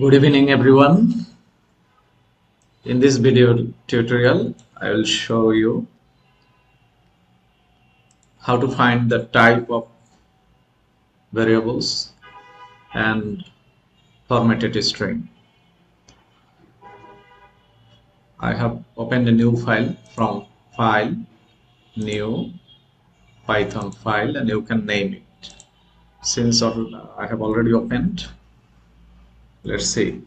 Good evening everyone. In this video tutorial, I will show you how to find the type of variables and formatted string. I have opened a new file from File, New, Python file, and you can name it. Since I have already opened, let's see.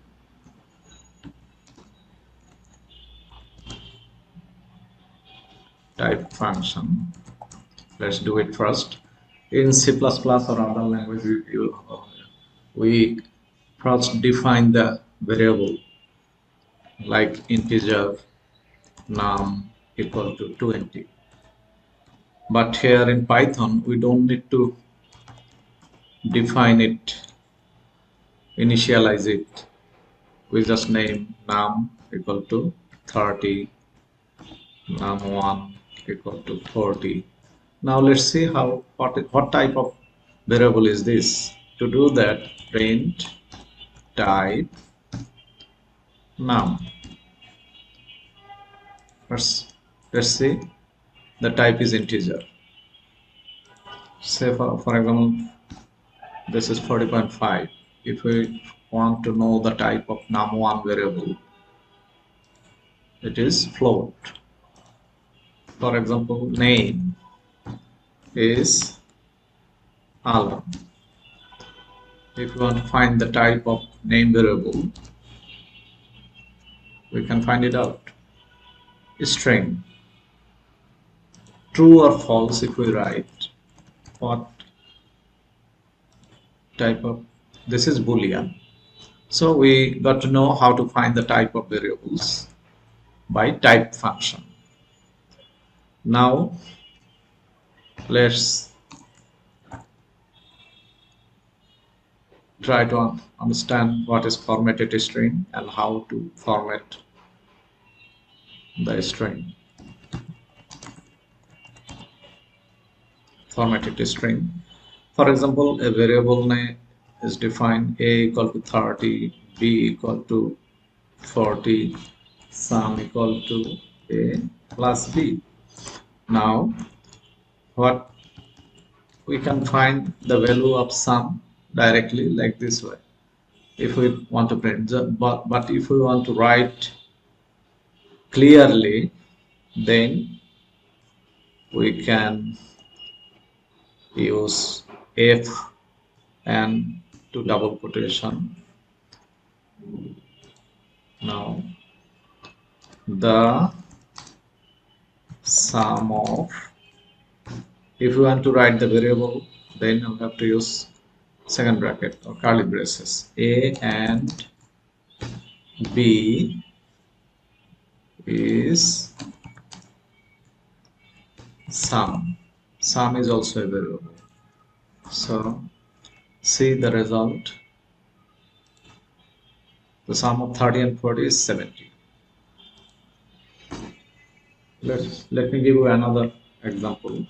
Type function. Let's do it first. In C++ or other language, we first define the variable like integer num equal to 20. But here in Python, we don't need to define it, initialize it. We just name num equal to 30, num1 equal to 40. Now let's see what type of variable is this. To do that, print type num. Let's see. The type is integer. Say for example, this is 40.5. If we want to know the type of num1 variable, it is float. For example, name is Alan. If we want to find the type of name variable, we can find it out. String. True or false if we write what type of, this is Boolean. So we got to know how to find the type of variables by type function. Now let's try to understand what is formatted string and how to format the string. Formatted string. For example, a variable name is defined a equal to 30, b equal to 40, sum equal to a plus b. Now, what we can find the value of sum directly like this way. If we want to print, but if we want to write clearly, then we can use F and to double quotation. Now the sum of, if you want to write the variable, then you have to use second bracket or curly braces. A and B is sum. Sum is also a variable. So see the result. The sum of 30 and 40 is 70. Let me give you another example.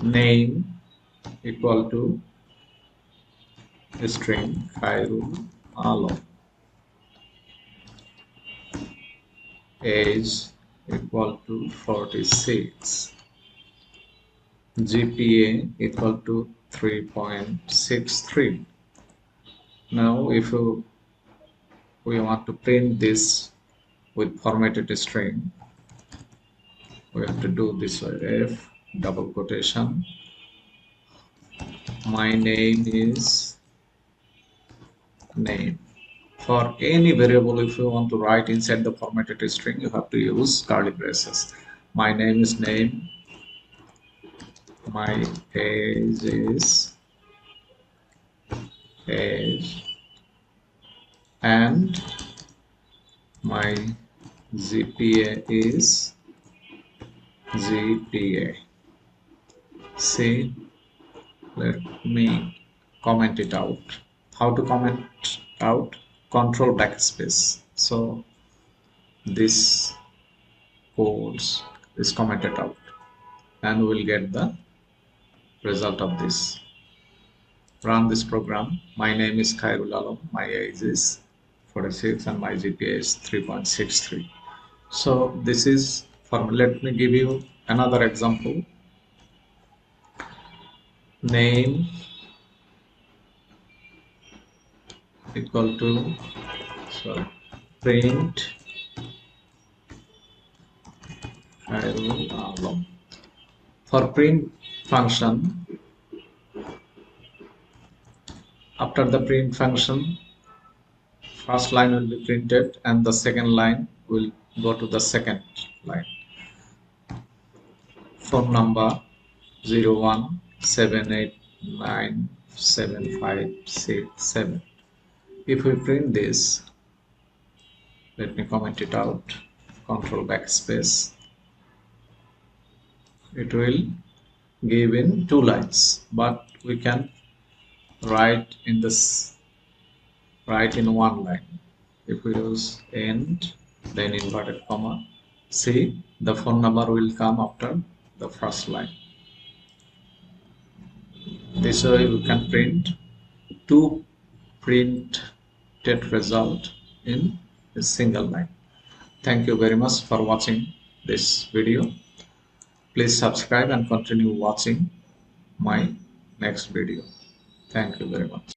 Name equal to string Khairul Alam. Age equal to 46. GPA equal to 3.63. Now if we want to print this with formatted string, we have to do this way. F double quotation, my name is name. For any variable, if you want to write inside the formatted string, you have to use curly braces. My name is name, my age is age, and my GPA is GPA. See, let me comment it out. How to comment out? Control backspace. So this codes is commented out and we will get the result of this. run this program. My name is Khairul Alam. My age is 46 and my GPA is 3.63. So this is for, let me give you another example. Name equal to, sorry, print Khairul Alam. For print function, after the print function, first line will be printed and the second line will go to the second line. Phone number 0178975767. If we print this, let me comment it out, control backspace, it will give in 2 lines, but we can write in this, write in 1 line. If we use end, then inverted comma, see the phone number will come after the first line. This way we can print 2 printed result in a single line. Thank you very much for watching this video. Please subscribe and continue watching my next video. Thank you very much.